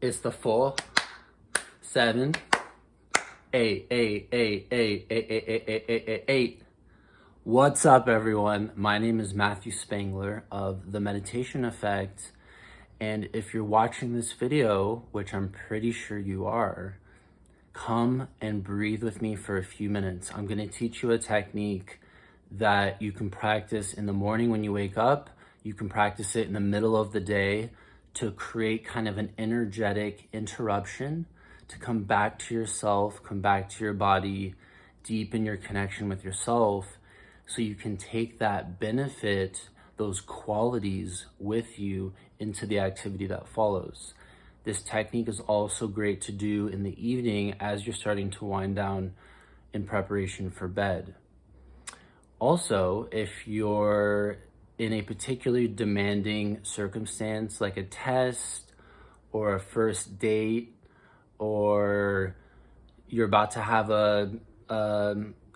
It's the 4, 7, 8, 8, 8, 8, 8, 8, 8, 8, 8, 8. What's up, everyone? My name is Matthew Spangler of The Meditation Effect. And if you're watching this video, which I'm pretty sure you are, come and breathe with me for a few minutes. I'm going to teach you a technique that you can practice in the morning when you wake up. You can practice it in the middle of the day to create kind of an energetic interruption, to come back to yourself, come back to your body, deepen your connection with yourself, so you can take that benefit, those qualities with you into the activity that follows. This technique is also great to do in the evening as you're starting to wind down in preparation for bed. Also, if you're in a particularly demanding circumstance like a test or a first date, or you're about to have a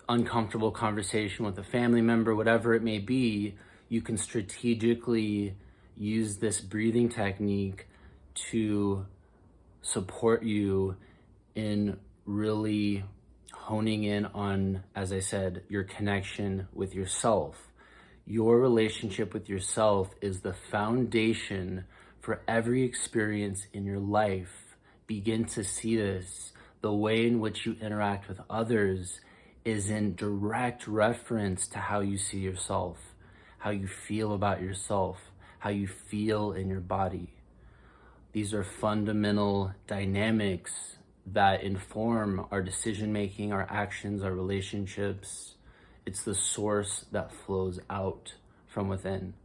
uncomfortable conversation with a family member, whatever it may be, you can strategically use this breathing technique to support you in really honing in on, as I said, your connection with yourself. Your relationship with yourself is the foundation for every experience in your life. Begin to see this. The way in which you interact with others is in direct reference to how you see yourself, how you feel about yourself, how you feel in your body. These are fundamental dynamics that inform our decision-making, our actions, our relationships. It's the source that flows out from within.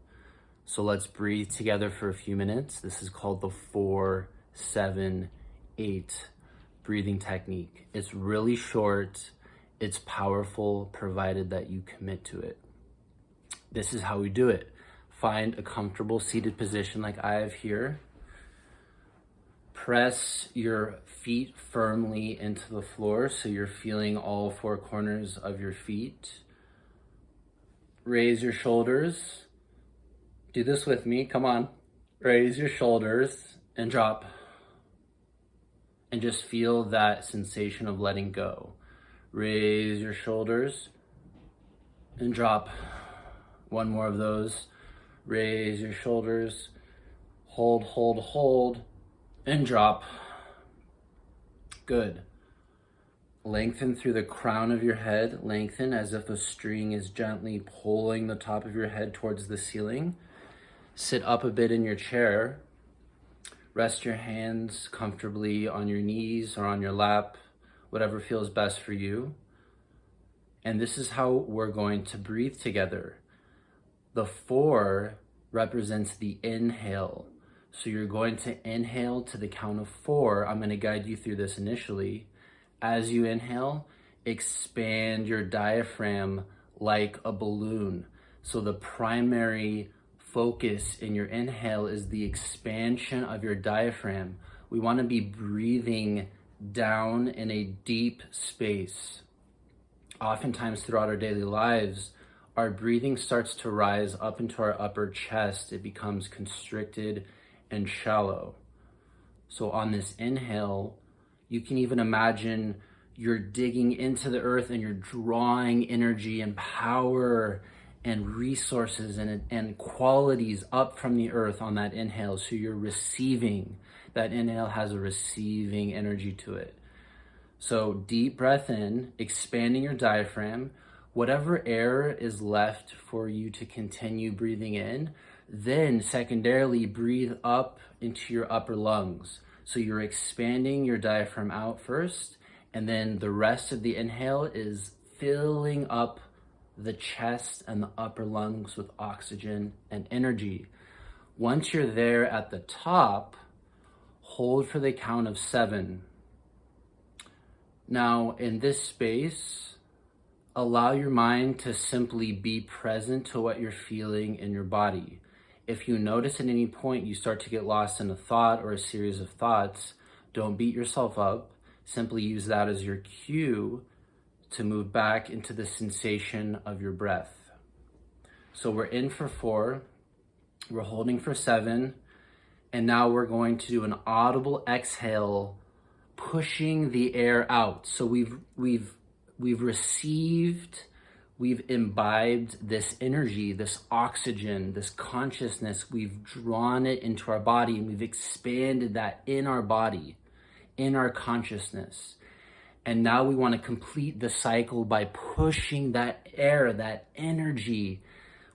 So let's breathe together for a few minutes. This is called the 4, 7, 8 breathing technique. It's really short. It's powerful, provided that you commit to it. This is how we do it. Find a comfortable seated position like I have here. Press your feet firmly into the floor so you're feeling all 4 corners of your feet. Raise your shoulders. Do this with me, come on. Raise your shoulders and drop. And just feel that sensation of letting go. Raise your shoulders and drop. One more of those. Raise your shoulders, hold, hold, hold, and drop. Good. Lengthen through the crown of your head. Lengthen as if a string is gently pulling the top of your head towards the ceiling. Sit up a bit in your chair. Rest your hands comfortably on your knees or on your lap, whatever feels best for you. And this is how we're going to breathe together. The 4 represents the inhale. So you're going to inhale to the count of 4. I'm going to guide you through this initially. As you inhale, expand your diaphragm like a balloon. So the primary focus in your inhale is the expansion of your diaphragm. We want to be breathing down in a deep space. Oftentimes throughout our daily lives, our breathing starts to rise up into our upper chest. It becomes constricted and shallow. So on this inhale, you can even imagine you're digging into the earth and you're drawing energy and power and resources and qualities up from the earth on that inhale. So you're receiving. That inhale has a receiving energy to it. So deep breath in, expanding your diaphragm. Whatever air is left for you to continue breathing in, then secondarily breathe up into your upper lungs. So you're expanding your diaphragm out first, and then the rest of the inhale is filling up the chest and the upper lungs with oxygen and energy. Once you're there at the top, hold for the count of 7. Now, in this space, allow your mind to simply be present to what you're feeling in your body. If you notice at any point you start to get lost in a thought or a series of thoughts, don't beat yourself up. Simply use that as your cue to move back into the sensation of your breath. So we're in for 4, we're holding for 7, And now we're going to do an audible exhale, pushing the air out. So we've received, we've imbibed this energy, this oxygen, this consciousness. We've drawn it into our body, and we've expanded that in our body, in our consciousness. And now we want to complete the cycle by pushing that air, that energy,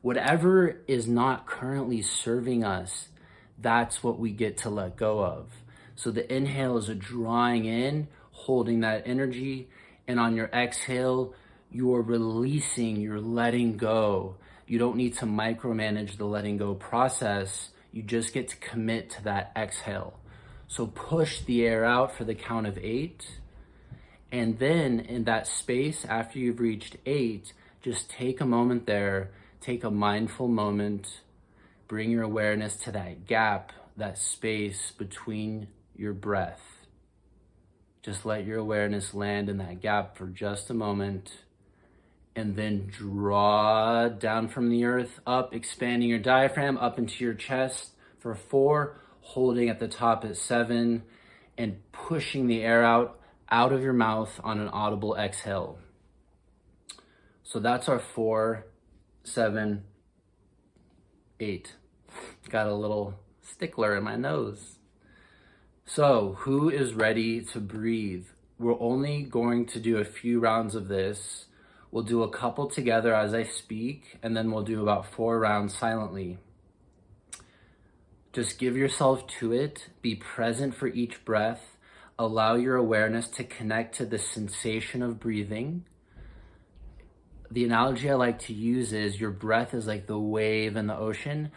whatever is not currently serving us, that's what we get to let go of. So the inhale is a drawing in, holding that energy, and on your exhale, you're releasing, you're letting go. You don't need to micromanage the letting go process. You just get to commit to that exhale. So push the air out for the count of 8. And then in that space, after you've reached 8, just take a moment there, take a mindful moment, bring your awareness to that gap, that space between your breath. Just let your awareness land in that gap for just a moment, and then draw down from the earth, up, expanding your diaphragm up into your chest for 4, holding at the top at 7, and pushing the air out of your mouth on an audible exhale. So that's our 4, 7, 8. Got a little stickler in my nose. So who is ready to breathe? We're only going to do a few rounds of this. We'll do a couple together as I speak, and then we'll do about 4 rounds silently. Just give yourself to it. Be present for each breath. Allow your awareness to connect to the sensation of breathing. The analogy I like to use is your breath is like the wave in the ocean.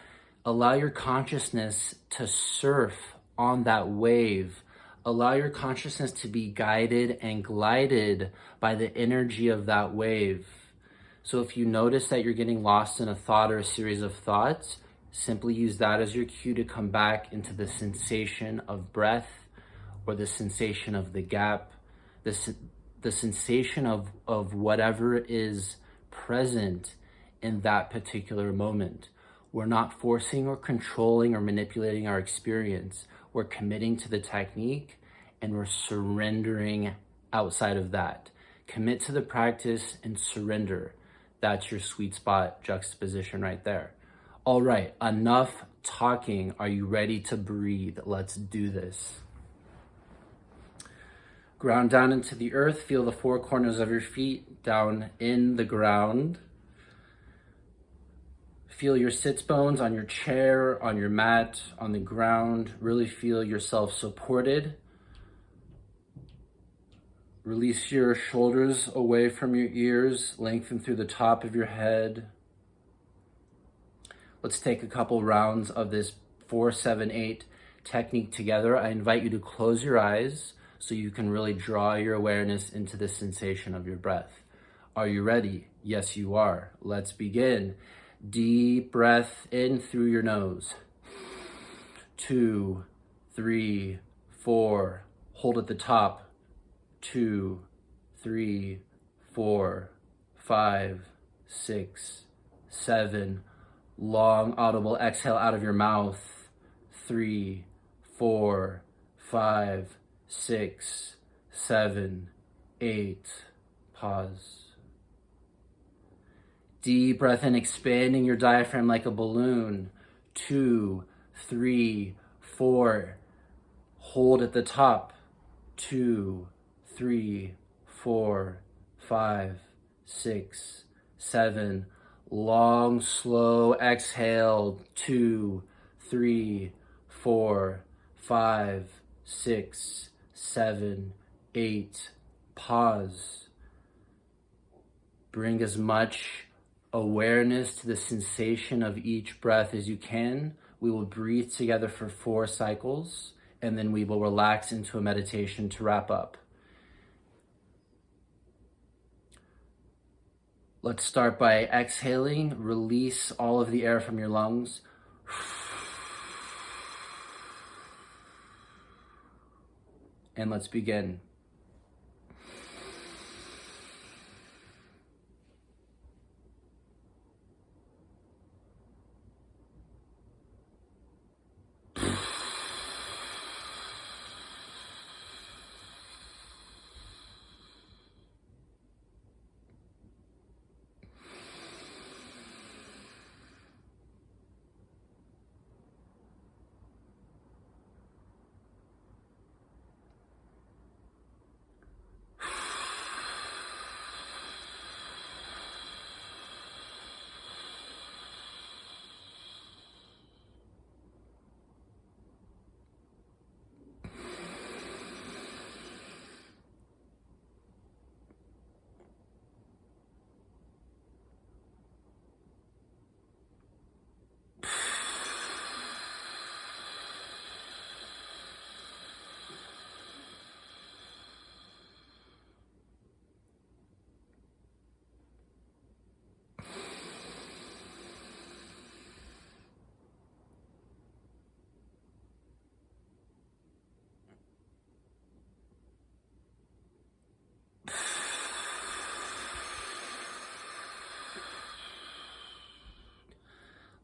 Allow your consciousness to surf on that wave. Allow your consciousness to be guided and glided by the energy of that wave. So if you notice that you're getting lost in a thought or a series of thoughts, simply use that as your cue to come back into the sensation of breath, or the sensation of the gap, the sensation of whatever is present in that particular moment. We're not forcing or controlling or manipulating our experience. We're committing to the technique, and we're surrendering outside of that. Commit to the practice and surrender. That's your sweet spot juxtaposition right there. All right, enough talking. Are you ready to breathe? Let's do this. Ground down into the earth. Feel the 4 corners of your feet down in the ground. Feel your sits bones on your chair, on your mat, on the ground. Really feel yourself supported. Release your shoulders away from your ears. Lengthen through the top of your head. Let's take a couple rounds of this 4, 7, 8 technique together. I invite you to close your eyes so you can really draw your awareness into the sensation of your breath. Are you ready? Yes, you are. Let's begin. Deep breath in through your nose. 2, 3, 4. Hold at the top. 2, 3, 4, 5, 6, 7. Long audible exhale out of your mouth. 3, 4, 5, 6, 7, 8. Pause. Deep breath in, expanding your diaphragm like a balloon. 2, 3, 4. Hold at the top. 2, 3, 4, 5, 6, 7. Long, slow exhale. 2, 3, 4, 5, 6, 7, 8. Pause. Bring as much awareness to the sensation of each breath as you can. We will breathe together for 4 cycles, and then we will relax into a meditation to wrap up. Let's start by exhaling. Release all of the air from your lungs. And let's begin.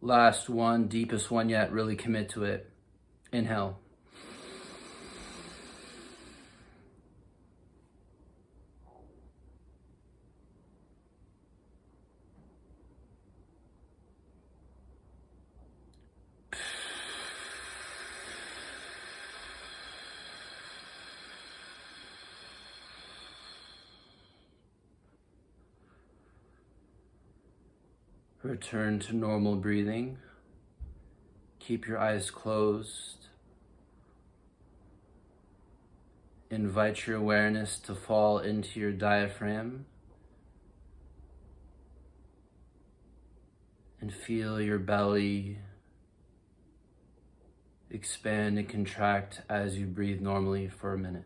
Last one, deepest one yet, really commit to it. Inhale. Return to normal breathing. Keep your eyes closed. Invite your awareness to fall into your diaphragm and feel your belly expand and contract as you breathe normally for a minute.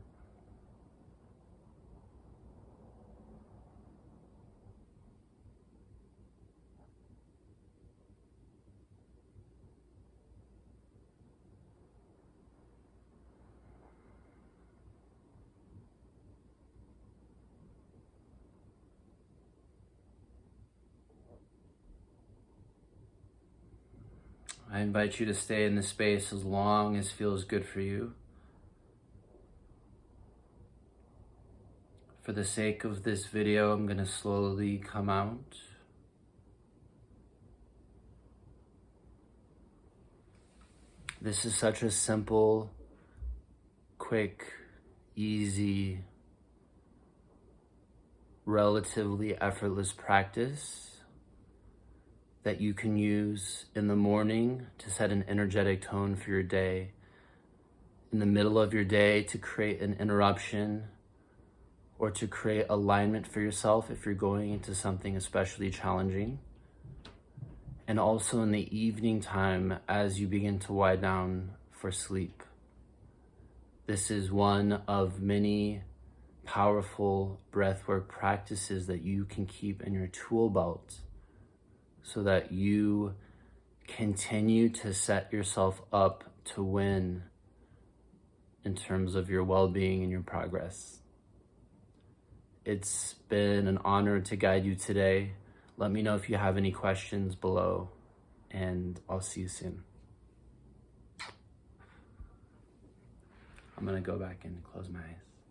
I invite you to stay in this space as long as feels good for you. For the sake of this video, I'm going to slowly come out. This is such a simple, quick, easy, relatively effortless practice that you can use in the morning to set an energetic tone for your day, in the middle of your day to create an interruption or to create alignment for yourself if you're going into something especially challenging, and also in the evening time as you begin to wind down for sleep. This is one of many powerful breathwork practices that you can keep in your tool belt so that you continue to set yourself up to win in terms of your well-being and your progress. It's been an honor to guide you today. Let me know if you have any questions below, and I'll see you soon. I'm gonna go back and close my eyes.